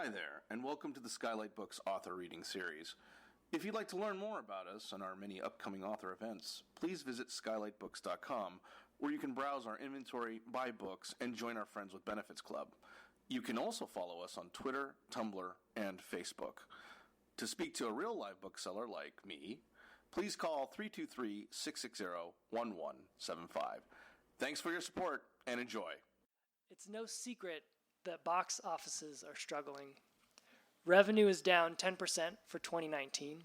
Hi there, and welcome to the Skylight Books author reading series. If you'd like to learn more about us and our many upcoming author events, please visit skylightbooks.com, where you can browse our inventory, buy books, and join our Friends with Benefits Club. You can also follow us on Twitter, Tumblr, and Facebook. To speak to a real live bookseller like me, please call 323-660-1175. Thanks for your support, and enjoy. It's no secret that box offices are struggling. Revenue is down 10% for 2019.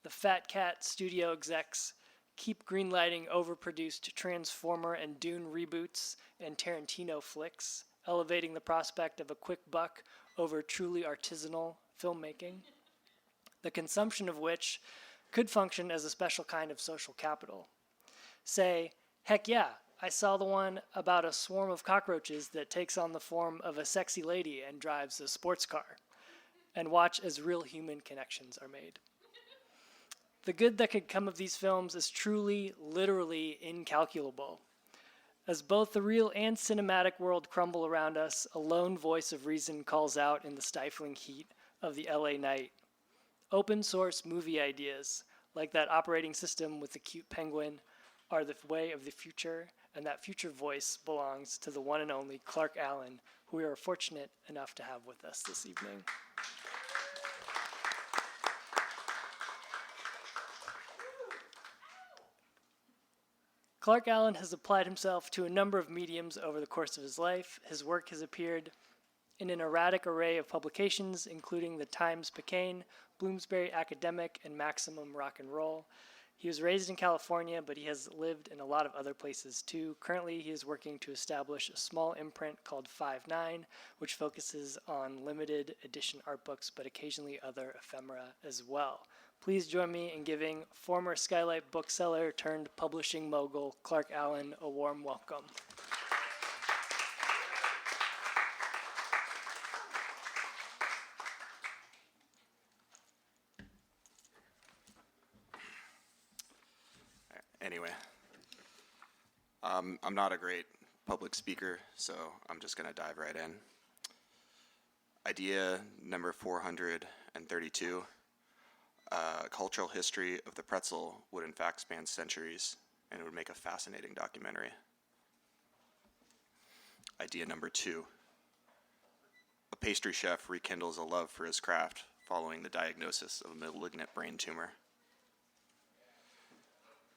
The Fat Cat studio execs keep greenlighting overproduced Transformer and Dune reboots and Tarantino flicks, elevating the prospect of a quick buck over truly artisanal filmmaking, the consumption of which could function as a special kind of social capital. Say, heck yeah, I saw the one about a swarm of cockroaches that takes on the form of a sexy lady and drives a sports car, and watch as real human connections are made. The good that could come of these films is truly, literally incalculable. As both the real and cinematic world crumble around us, a lone voice of reason calls out in the stifling heat of the LA night. Open source movie ideas, like that operating system with the cute penguin, are the way of the future, and that future voice belongs to the one and only Clark Allen, who we are fortunate enough to have with us this evening. Clark Allen has applied himself to a number of mediums over the course of his life. His work has appeared in an erratic array of publications, including the Times-Picayune, Bloomsbury Academic, and Maximum Rock and Roll. He was raised in California, but he has lived in a lot of other places too. Currently, he is working to establish a small imprint called 5-9, which focuses on limited edition art books, but occasionally other ephemera as well. Please join me in giving former Skylight bookseller turned publishing mogul Clark Allen a warm welcome. Anyway, I'm not a great public speaker, so I'm just going to dive right in. Idea number 432. Cultural history of the pretzel would in fact span centuries, and it would make a fascinating documentary. Idea number 2. A pastry chef rekindles a love for his craft following the diagnosis of a malignant brain tumor.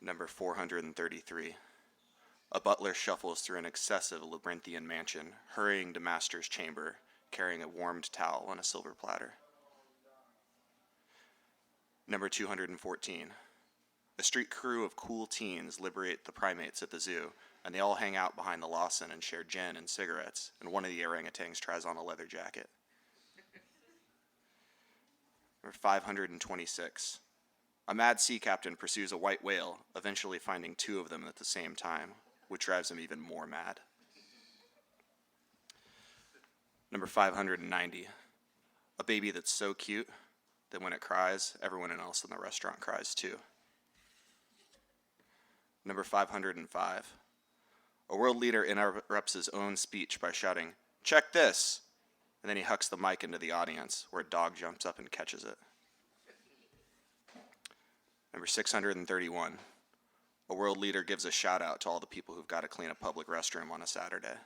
Number 433. A butler shuffles through an excessive labyrinthian mansion, hurrying to master's chamber, carrying a warmed towel on a silver platter. Number 214. A street crew of cool teens liberate the primates at the zoo, and they all hang out behind the Lawson and share gin and cigarettes, and one of the orangutans tries on a leather jacket. Number 526. A mad sea captain pursues a white whale, eventually finding 2 of them at the same time, which drives him even more mad. Number 590. A baby that's so cute that when it cries, everyone else in the restaurant cries too. Number 505. A world leader interrupts his own speech by shouting, "Check this!" And then he hucks the mic into the audience, where a dog jumps up and catches it. Number 631, a world leader gives a shout out to all the people who've got to clean a public restroom on a Saturday.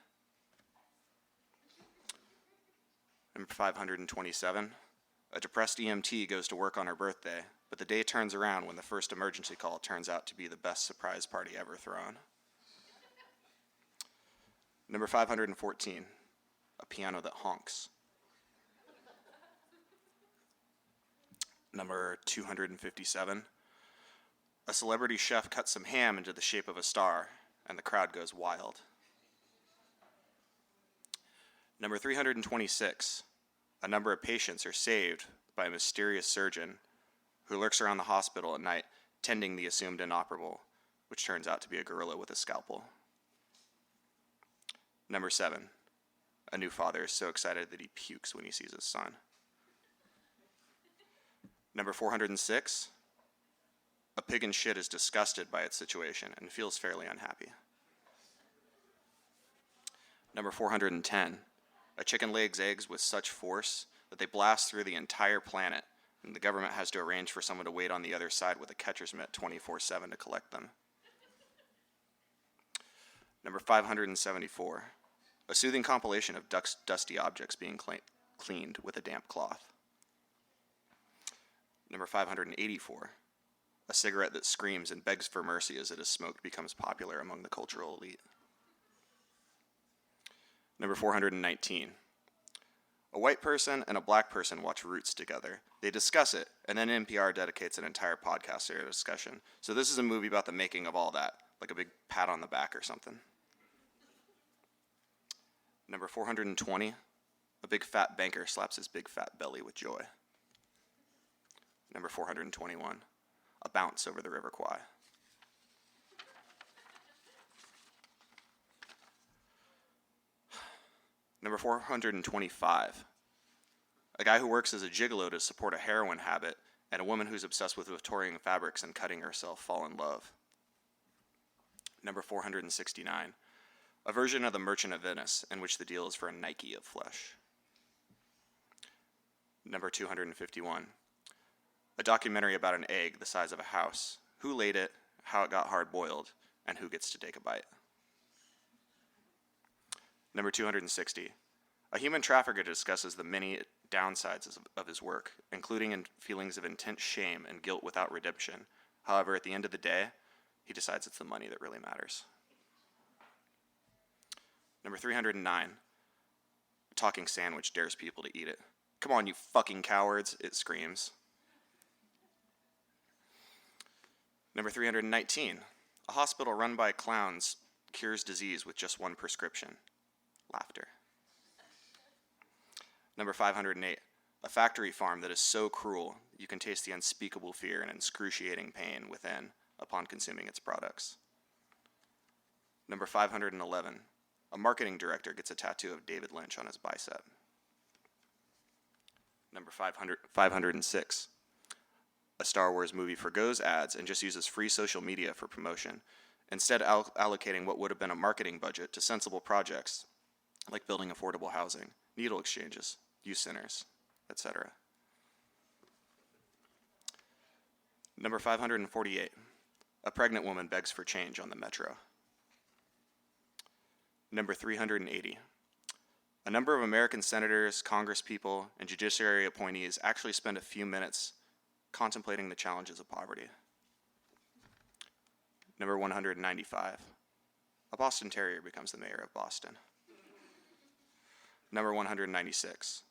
Number 527, a depressed EMT goes to work on her birthday, but the day turns around when the first emergency call turns out to be the best surprise party ever thrown. Number 514, a piano that honks. Number 257, a celebrity chef cuts some ham into the shape of a star, and the crowd goes wild. Number 326, a number of patients are saved by a mysterious surgeon who lurks around the hospital at night, tending the assumed inoperable, which turns out to be a gorilla with a scalpel. Number 7, a new father is so excited that he pukes when he sees his son. Number 406, a pig in shit is disgusted by its situation and feels fairly unhappy. Number 410, a chicken lays eggs with such force that they blast through the entire planet, and the government has to arrange for someone to wait on the other side with a catcher's mitt 24/7 to collect them. Number 574, a soothing compilation of dusty objects being cleaned with a damp cloth. Number 584, a cigarette that screams and begs for mercy as it is smoked becomes popular among the cultural elite. Number 419, a white person and a black person watch Roots together. They discuss it, and then NPR dedicates an entire podcast to their discussion. So this is a movie about the making of all that, like a big pat on the back or something. Number 420, a big fat banker slaps his big fat belly with joy. Number 421, a bounce over the River Kwai. Number 425, a guy who works as a gigolo to support a heroin habit, and a woman who's obsessed with Victorian fabrics and cutting herself fall in love. Number 469, a version of The Merchant of Venice in which the deal is for a Nike of flesh. Number 251, a documentary about an egg the size of a house, who laid it, how it got hard-boiled, and who gets to take a bite. Number 260, a human trafficker discusses the many downsides of his work, including feelings of intense shame and guilt without redemption. However, at the end of the day, he decides it's the money that really matters. Number 309, a talking sandwich dares people to eat it. Come on, you fucking cowards, it screams. Number 319, a hospital run by clowns cures disease with just one prescription: laughter. Number 508, a factory farm that is so cruel you can taste the unspeakable fear and excruciating pain within upon consuming its products. Number 511, a marketing director gets a tattoo of David Lynch on his bicep. Number 506, a Star Wars movie forgoes ads and just uses free social media for promotion, instead allocating what would have been a marketing budget to sensible projects like building affordable housing, needle exchanges, youth centers, etc. Number 548, a pregnant woman begs for change on the metro. Number 380, a number of American senators, congresspeople, and judiciary appointees actually spend a few minutes contemplating the challenges of poverty. Number 195, a Boston Terrier becomes the mayor of Boston. Number 196,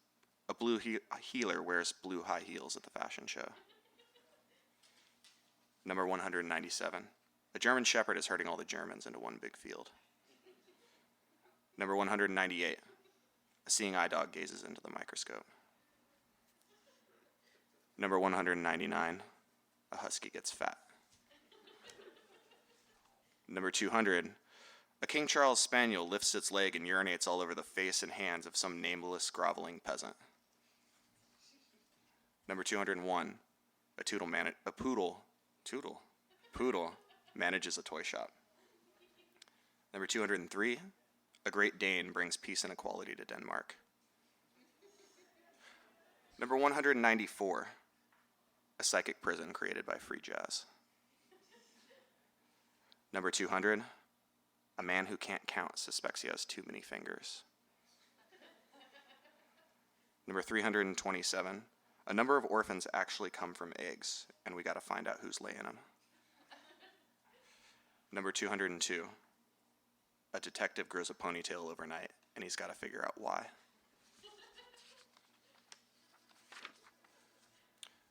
a blue healer wears blue high heels at the fashion show. Number 197, a German shepherd is herding all the Germans into one big field. Number 198, a seeing eye dog gazes into the microscope. Number 199, a husky gets fat. Number 200, a King Charles Spaniel lifts its leg and urinates all over the face and hands of some nameless groveling peasant. Number 201, a poodle manages a toy shop. Number 203, a Great Dane brings peace and equality to Denmark. Number 194, a psychic prison created by free jazz. Number 200, a man who can't count suspects he has too many fingers. Number 327, a number of orphans actually come from eggs, and we gotta find out who's laying them. Number 202, a detective grows a ponytail overnight, and he's gotta figure out why.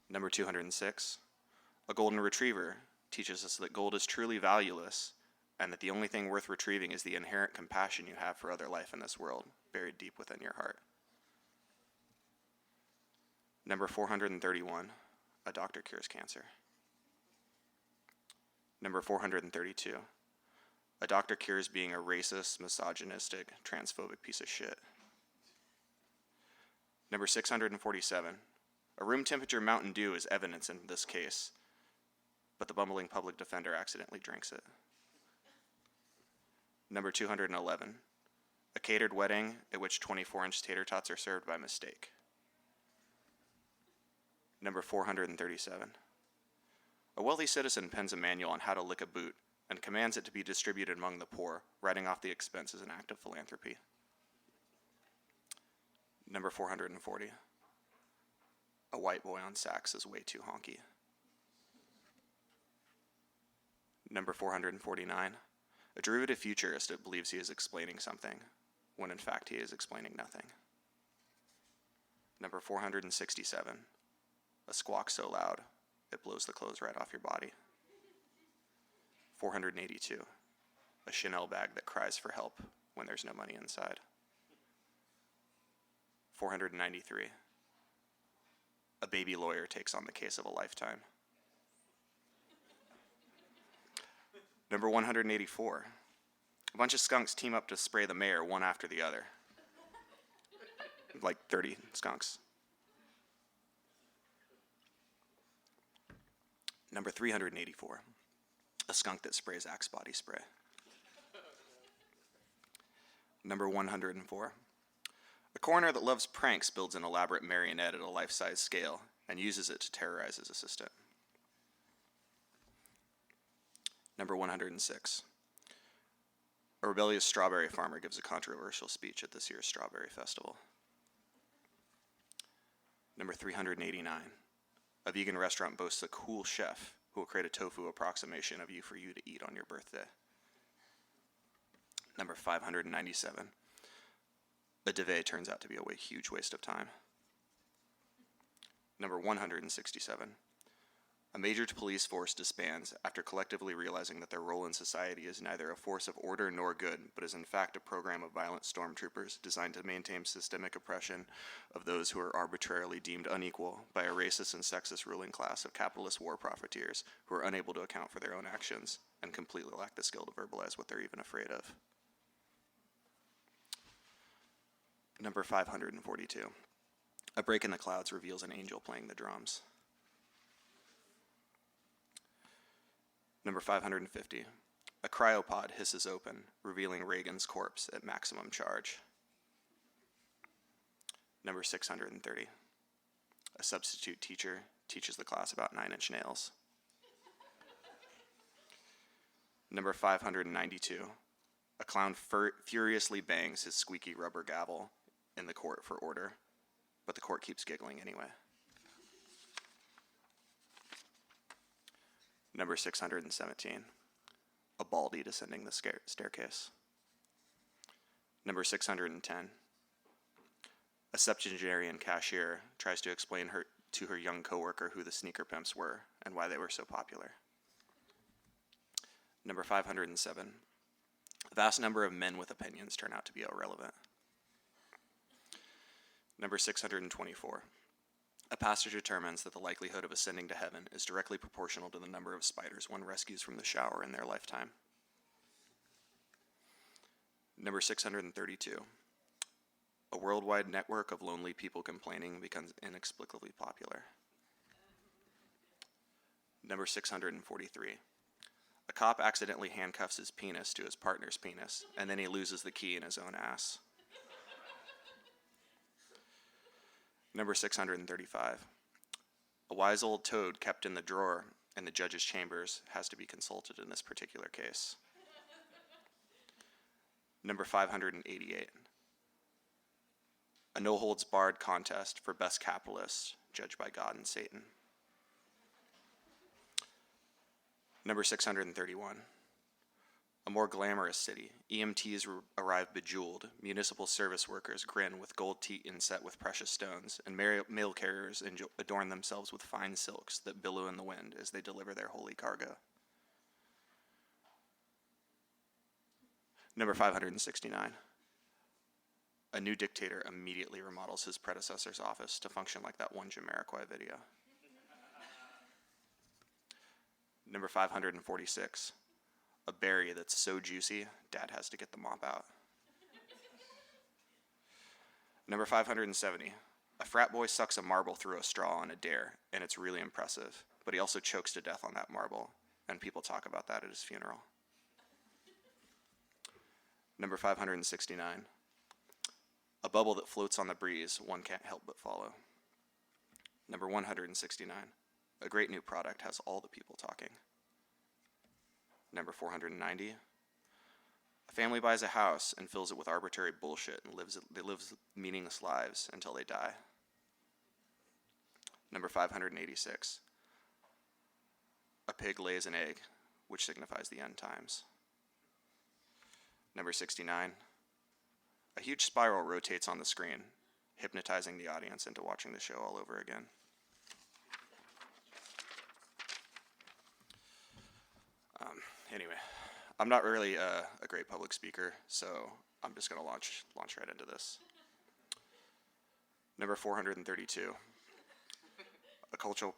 Number 206, a golden retriever teaches us that gold is truly valueless, and that the only thing worth retrieving is the inherent compassion you have for other life in this world, buried deep within your heart. Number 431, a doctor cures cancer. Number 432, a doctor cures being a racist, misogynistic, transphobic piece of shit. Number 647, a room temperature Mountain Dew is evidence in this case, but the bumbling public defender accidentally drinks it. Number 211, a catered wedding at which 24-inch tater tots are served by mistake. Number 437. A wealthy citizen pens a manual on how to lick a boot and commands it to be distributed among the poor, writing off the expense as an act of philanthropy. Number 440. A white boy on sax is way too honky. Number 449. A derivative futurist that believes he is explaining something, when in fact he is explaining nothing. Number 467. A squawk so loud, it blows the clothes right off your body. 482. A Chanel bag that cries for help when there's no money inside. 493. A baby lawyer takes on the case of a lifetime. Number 184. A bunch of skunks team up to spray the mayor one after the other. Like 30 skunks. Number 384. A skunk that sprays Axe body spray. Number 104. A coroner that loves pranks builds an elaborate marionette at a life-size scale and uses it to terrorize his assistant. Number 106. A rebellious strawberry farmer gives a controversial speech at this year's Strawberry Festival. Number 389. A vegan restaurant boasts a cool chef who will create a tofu approximation of you for you to eat on your birthday. Number 597. A duvet turns out to be a huge waste of time. Number 167. A major police force disbands after collectively realizing that their role in society is neither a force of order nor good, but is in fact a program of violent stormtroopers designed to maintain systemic oppression of those who are arbitrarily deemed unequal by a racist and sexist ruling class of capitalist war profiteers who are unable to account for their own actions and completely lack the skill to verbalize what they're even afraid of. Number 542. A break in the clouds reveals an angel playing the drums. Number 550. A cryopod hisses open, revealing Reagan's corpse at maximum charge. Number 630. A substitute teacher teaches the class about 9-inch nails. Number 592. A clown furiously bangs his squeaky rubber gavel in the court for order, but the court keeps giggling anyway. Number 617. A baldy descending the staircase. Number 610. A septuagenarian cashier tries to explain to her young coworker who the sneaker pimps were and why they were so popular. Number 507. A vast number of men with opinions turn out to be irrelevant. Number 624. A pastor determines that the likelihood of ascending to heaven is directly proportional to the number of spiders one rescues from the shower in their lifetime. Number 632. A worldwide network of lonely people complaining becomes inexplicably popular. Number 643. A cop accidentally handcuffs his penis to his partner's penis, and then he loses the key in his own ass. Number 635. A wise old toad kept in the drawer in the judge's chambers has to be consulted in this particular case. Number 588. A no-holds-barred contest for best capitalist, judged by God and Satan. Number 631. A more glamorous city. EMTs arrive bejeweled, municipal service workers grin with gold teeth inset with precious stones, and mail carriers adorn themselves with fine silks that billow in the wind as they deliver their holy cargo. Number 569. A new dictator immediately remodels his predecessor's office to function like that one Jamiroquai video. Number 546. A berry that's so juicy, Dad has to get the mop out. Number 570. A frat boy sucks a marble through a straw on a dare, and it's really impressive, but he also chokes to death on that marble, and people talk about that at his funeral. Number 569. A bubble that floats on the breeze one can't help but follow. Number 169. A great new product has all the people talking. Number 490. A family buys a house and fills it with arbitrary bullshit and they live meaningless lives until they die. Number 586. A pig lays an egg, which signifies the end times. Number 69. A huge spiral rotates on the screen, hypnotizing the audience into watching the show all over again. Anyway, I'm not really a great public speaker, so I'm just going to launch right into this. Number 432. The cultural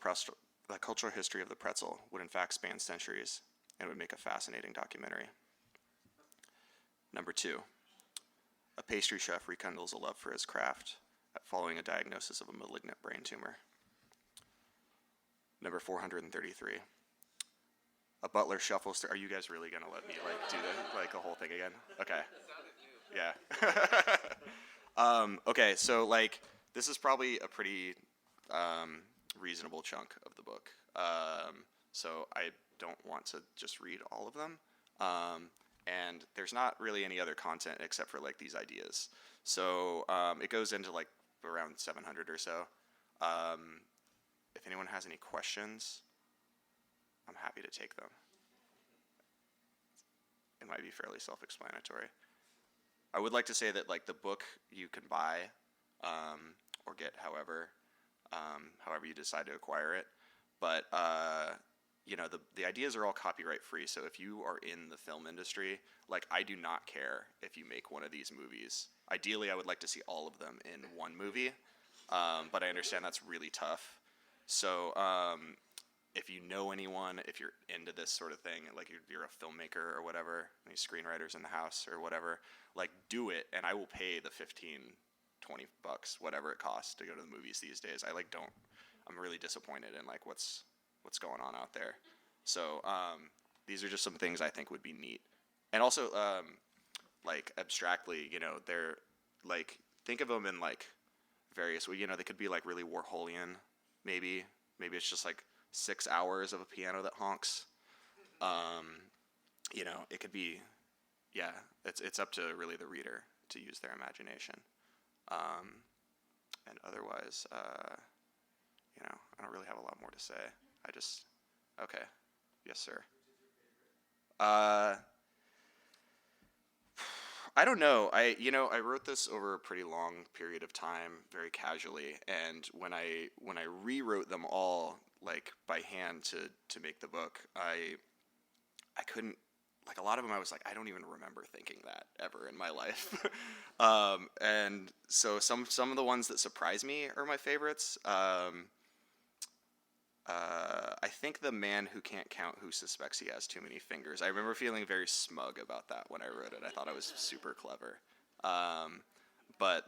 history of the pretzel would in fact span centuries and would make a fascinating documentary. Number 2. A pastry chef rekindles a love for his craft following a diagnosis of a malignant brain tumor. Number 433. A butler shuffles through. Are you guys really gonna let me do the whole thing again? Okay. Yeah. Okay. So this is probably a pretty reasonable chunk of the book. So I don't want to just read all of them. And there's not really any other content except for these ideas. So it goes into around 700 or so. If anyone has any questions, I'm happy to take them. It might be fairly self-explanatory. I would like to say that the book you can buy or get however you decide to acquire it. But the ideas are all copyright free. So if you are in the film industry, I do not care if you make one of these movies. Ideally, I would like to see all of them in one movie, but I understand that's really tough. So if you know anyone, if you're into this sort of thing, you're a filmmaker or whatever, any screenwriters in the house or whatever, do it, and I will pay the $15, $20, whatever it costs to go to the movies these days. I'm really disappointed in what's going on out there. So these are just some things I think would be neat. And also, abstractly, they're think of them in various, they could be really Warholian, maybe it's just 6 hours of a piano that honks. It could be, yeah, it's up to really the reader to use their imagination. And otherwise, I don't really have a lot more to say. Okay. Yes, sir. I don't know. I wrote this over a pretty long period of time, very casually, and when I rewrote them all by hand to make the book, I couldn't, a lot of them I was I don't even remember thinking that ever in my life. And so some of the ones that surprise me are my favorites. I think The Man Who Can't Count Who Suspects He Has Too Many Fingers. I remember feeling very smug about that when I wrote it. I thought it was super clever. But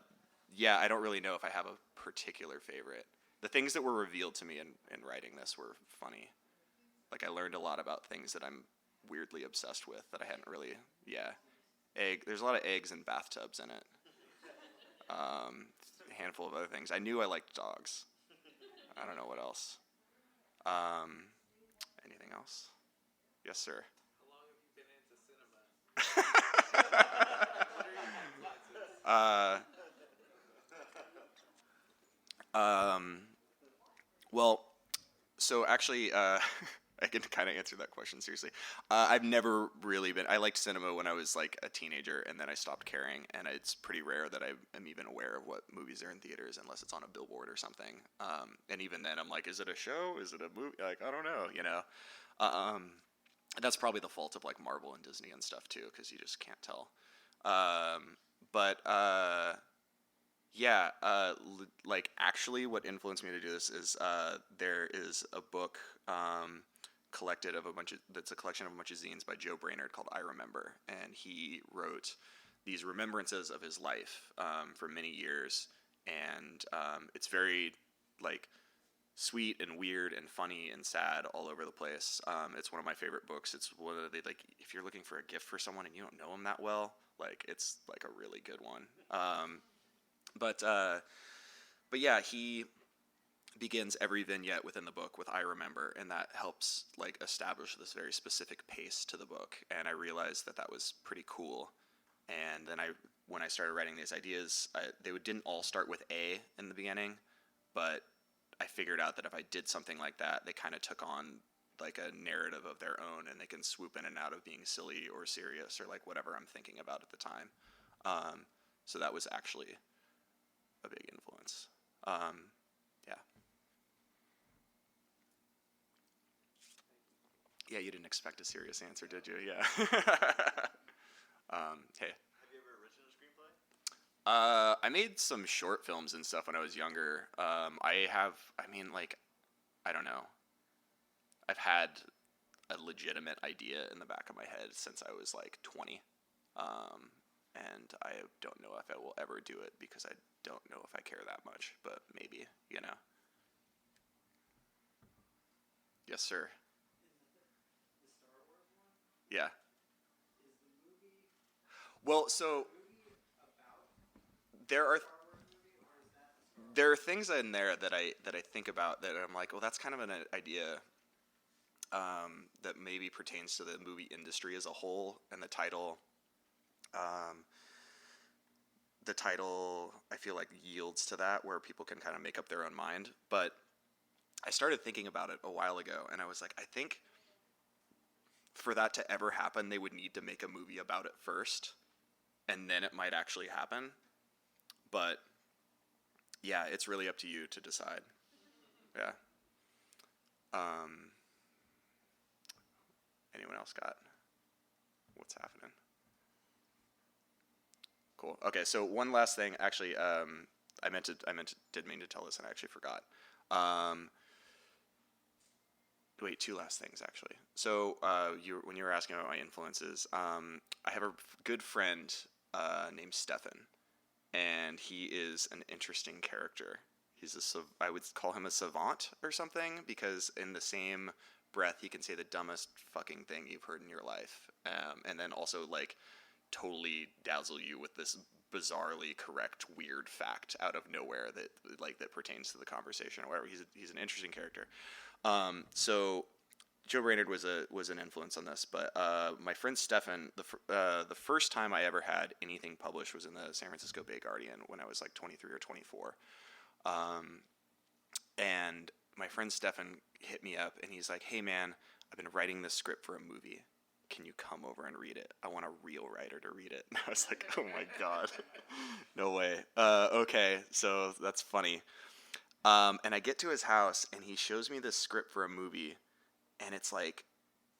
yeah, I don't really know if I have a particular favorite. The things that were revealed to me in writing this were funny. I learned a lot about things that I'm weirdly obsessed with that I hadn't really, there's a lot of eggs and bathtubs in it. A handful of other things. I knew I liked dogs. I don't know what else. Anything else? Yes, sir. How long have you been into cinema? What are your influences? Well, so actually, I can kind of answer that question seriously. I've never really been. I liked cinema when I was a teenager, and then I stopped caring. And it's pretty rare that I am even aware of what movies are in theaters unless it's on a billboard or something. And even then, I'm is it a show? Is it a movie? I don't know. That's probably the fault of Marvel and Disney and stuff too, because you just can't tell. Actually, what influenced me to do this is there is a book that's a collection of a bunch of zines by Joe Brainerd called I Remember, and he wrote these remembrances of his life for many years, and it's very sweet and weird and funny and sad all over the place. It's one of my favorite books. It's one of the if you're looking for a gift for someone and you don't know them that well, it's a really good one. But yeah, begins every vignette within the book with "I remember," and that helps like establish this very specific pace to the book. And I realized that that was pretty cool. And then when I started writing these ideas, they didn't all start with A in the beginning, but I figured out that if I did something like that, they kind of took on like a narrative of their own, and they can swoop in and out of being silly or serious or like whatever I'm thinking about at the time. So that was actually a big influence. Yeah. Yeah, you didn't expect a serious answer, did you? Yeah. Hey. Have you ever written a screenplay? I made some short films and stuff when I was younger. I don't know. I've had a legitimate idea in the back of my head since I was like 20. And I don't know if I will ever do it because I don't know if I care that much, but maybe, you know. Yes, sir. The Star Wars one? Yeah. Is the movie Well, so about there are Star Wars movie, or is that the Star Wars? there are things in there that I think about that I'm like, well, that's kind of an idea that maybe pertains to the movie industry as a whole, and the title I feel like yields to that, where people can kind of make up their own mind. But I started thinking about it a while ago, and I was like, I think for that to ever happen, they would need to make a movie about it first, and then it might actually happen. But yeah, it's really up to you to decide. Yeah. Anyone else got what's happening? Cool. Okay, so one last thing. Actually, did mean to tell this, and I actually forgot. Wait, two last things actually. So, when you were asking about my influences, I have a good friend named Stefan, and he is an interesting character. I would call him a savant or something, because in the same breath he can say the dumbest fucking thing you've heard in your life, and then also like totally dazzle you with this bizarrely correct weird fact out of nowhere that pertains to the conversation or whatever. He's an interesting character. So Joe Brainerd was an influence on this, but my friend Stefan, the first time I ever had anything published was in the San Francisco Bay Guardian when I was like 23 or 24. And my friend Stefan hit me up, and he's like, "Hey man, I've been writing this script for a movie. Can you come over and read it? I want a real writer to read it." And I was like, "Oh my god, no way." Okay, so that's funny. And I get to his house, and he shows me this script for a movie, and it's like,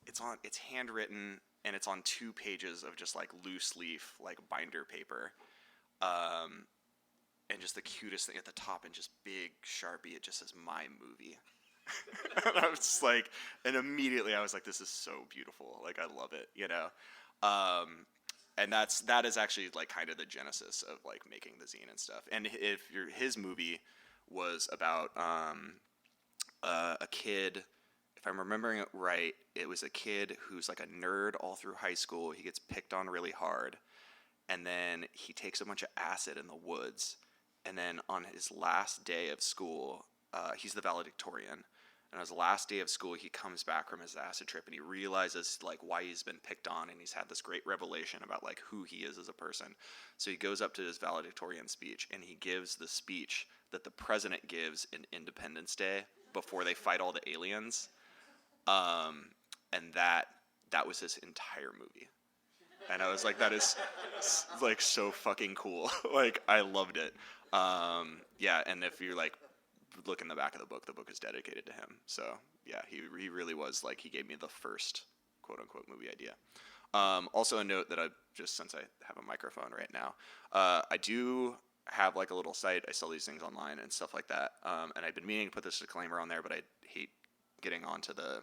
it's handwritten, and it's on 2 pages of just like loose leaf, like binder paper. And just the cutest thing at the top, and just big Sharpie, it just says "My Movie." And I was just like, and immediately I was like, this is so beautiful. Like, I love it, you know? And that is actually like kind of the genesis of like making the zine and stuff. And his movie was about a kid, if I'm remembering it right, it was a kid who's like a nerd all through high school. He gets picked on really hard, and then he takes a bunch of acid in the woods. And then on his last day of school, he's the valedictorian. And on his last day of school, he comes back from his acid trip, and he realizes like why he's been picked on, and he's had this great revelation about like who he is as a person. So he goes up to his valedictorian speech, and he gives the speech that the president gives in Independence Day before they fight all the aliens. And that was his entire movie. And I was like, that is like so fucking cool. Like, I loved it. Yeah, and if you like look in the back of the book is dedicated to him. So yeah, he really was like, he gave me the first quote unquote movie idea. Also a note that since I have a microphone right now, I do have like a little site. I sell these things online and stuff like that. And I've been meaning to put this disclaimer on there, but I hate getting onto the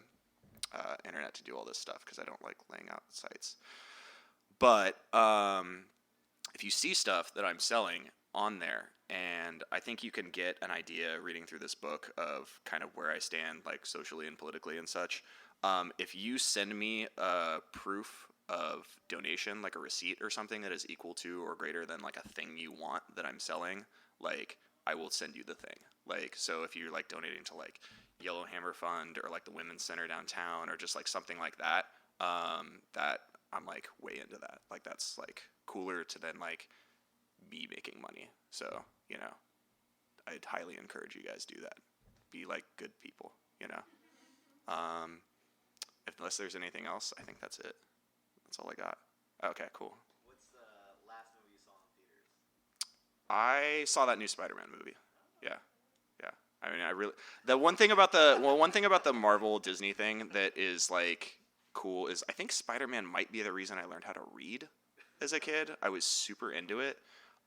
internet to do all this stuff because I don't like laying out sites. But if you see stuff that I'm selling on there, and I think you can get an idea reading through this book of kind of where I stand, like socially and politically and such. If you send me a proof of donation, like a receipt or something that is equal to or greater than like a thing you want that I'm selling, like I will send you the thing. Like, so if you're like donating to like Yellowhammer Fund or like the Women's Center downtown or just like something like that, that I'm like way into that. Like, that's like cooler to then like me making money. So, you know, I'd highly encourage you guys do that. Be like good people, you know. Unless there's anything else, I think that's it. That's all I got. Okay, cool. What's the last movie you saw in theaters? I saw that new Spider-Man movie. Yeah. Yeah. I mean, I really, the one thing about the Marvel Disney thing that is like cool is I think Spider-Man might be the reason I learned how to read as a kid. I was super into it.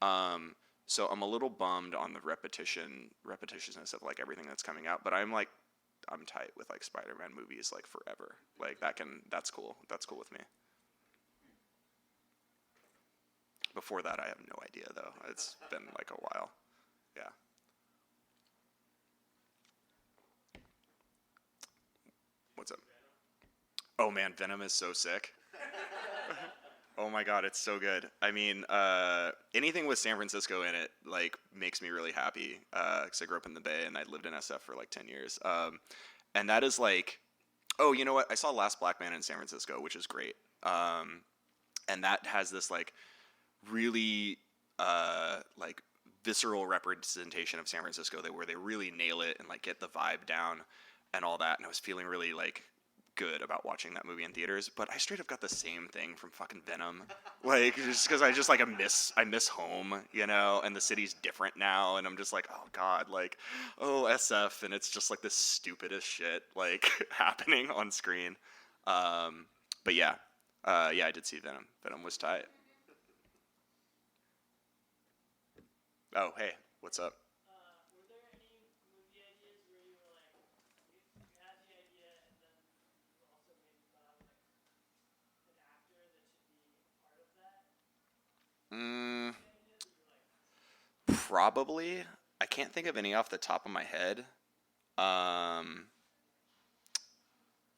So I'm a little bummed on the repetitiousness of like everything that's coming out, but I'm tight with like Spider-Man movies like forever. Like that's cool. That's cool with me. Before that, I have no idea though. It's been like a while. Yeah. What's up? Oh man, Venom is so sick. Oh my god, it's so good. I mean, anything with San Francisco in it like makes me really happy. Because I grew up in the Bay and I lived in SF for like 10 years. And that is like, oh, you know what? I saw Last Black Man in San Francisco, which is great. And that has this like really like visceral representation of San Francisco where they really nail it and like get the vibe down and all that. And I was feeling really like good about watching that movie in theaters, but I straight up got the same thing from fucking Venom. Like, just because I just like I miss home, you know, and the city's different now, and I'm just like, oh god, like, oh SF, and it's just like the stupidest shit like happening on screen. But yeah, I did see Venom. Venom was tight. Oh hey, what's up? Were there any movie ideas where you were like, you had the idea and then you also maybe thought like an actor that should be a part of that? Probably. I can't think of any off the top of my head.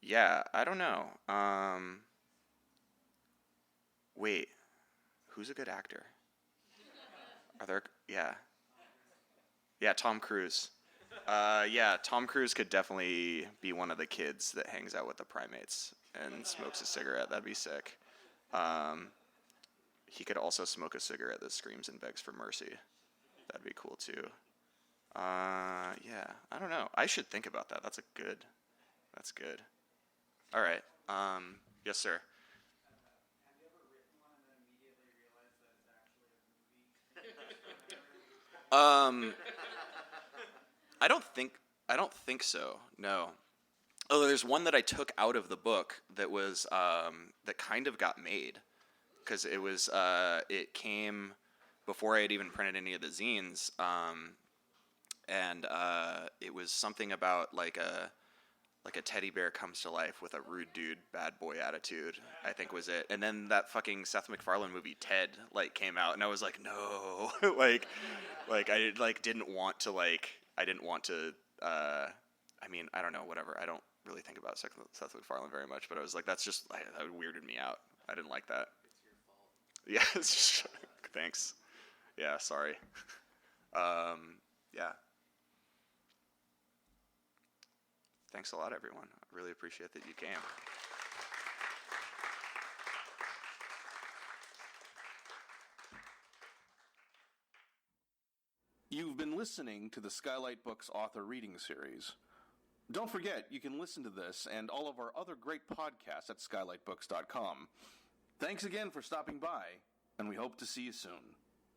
Yeah, I don't know. Wait, who's a good actor? Are there? Yeah, Tom Cruise. Yeah, Tom Cruise could definitely be one of the kids that hangs out with the primates and smokes a cigarette. That'd be sick. He could also smoke a cigarette that screams and begs for mercy. That'd be cool too. Yeah, I don't know. I should think about that. That's good. All right. Yes, sir. Have you ever written one and then immediately realized that it's actually a movie? I don't think so. No. Oh, there's one that I took out of the book that was that kind of got made because it came before I had even printed any of the zines, and it was something about like a teddy bear comes to life with a rude dude, bad boy attitude, I think was it. And then that fucking Seth MacFarlane movie Ted like came out, and I was like, no, like I like didn't want to. I mean, I don't know, whatever. I don't really think about Seth MacFarlane very much, but I was like, that weirded me out. I didn't like that. It's your fault. Yeah, it's just, thanks. Yeah, sorry. Yeah. Thanks a lot, everyone. I really appreciate that you came. You've been listening to the Skylight Books author reading series. Don't forget, you can listen to this and all of our other great podcasts at skylightbooks.com. Thanks again for stopping by, and we hope to see you soon.